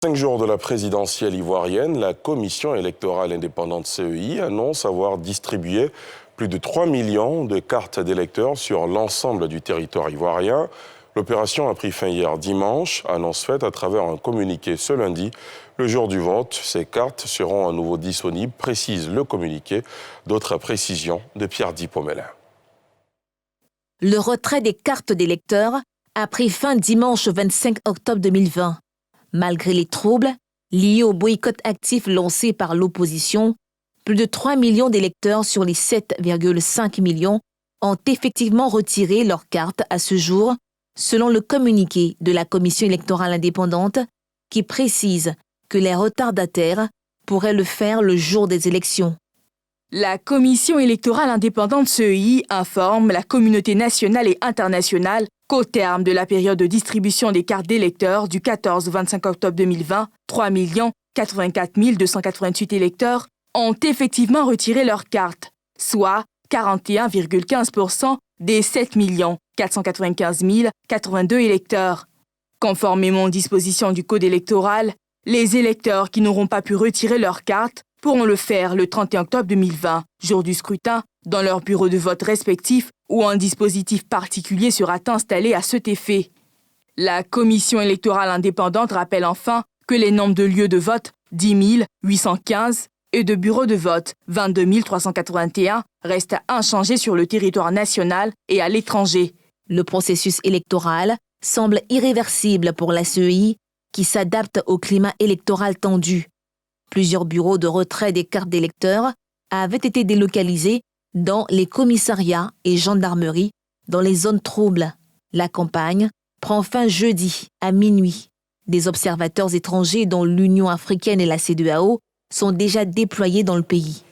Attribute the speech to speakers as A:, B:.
A: 5 jours de la présidentielle ivoirienne, la commission électorale indépendante CEI annonce avoir distribué plus de 3 millions de cartes d'électeurs sur l'ensemble du territoire ivoirien. L'opération a pris fin hier dimanche, annonce faite à travers un communiqué ce lundi. Le jour du vote, ces cartes seront à nouveau disponibles, précise le communiqué. D'autres précisions de Pierre Dipomelin.
B: Le retrait des cartes d'électeurs a pris fin dimanche 25 octobre 2020. Malgré les troubles liés au boycott actif lancé par l'opposition, plus de 3 millions d'électeurs sur les 7,5 millions ont effectivement retiré leurs cartes à ce jour, selon le communiqué de la Commission électorale indépendante qui précise que les retardataires pourraient le faire le jour des élections.
C: La Commission électorale indépendante CEI informe la communauté nationale et internationale qu'au terme de la période de distribution des cartes d'électeurs du 14 au 25 octobre 2020, 3 84 288 électeurs ont effectivement retiré leurs cartes, soit 41,15% des 7 495 082 électeurs. Conformément aux dispositions du Code électoral, les électeurs qui n'auront pas pu retirer leurs cartes pourront le faire le 31 octobre 2020, jour du scrutin, dans leur bureau de vote respectif où un dispositif particulier sera installé à cet effet. La Commission électorale indépendante rappelle enfin que les nombres de lieux de vote, 10 815, et de bureaux de vote, 22 381, restent inchangés sur le territoire national et à l'étranger.
B: Le processus électoral semble irréversible pour la CEI qui s'adapte au climat électoral tendu. Plusieurs bureaux de retrait des cartes d'électeurs avaient été délocalisés dans les commissariats et gendarmeries dans les zones troubles. La campagne prend fin jeudi à minuit. Des observateurs étrangers dont l'Union africaine et la CEDEAO sont déjà déployés dans le pays.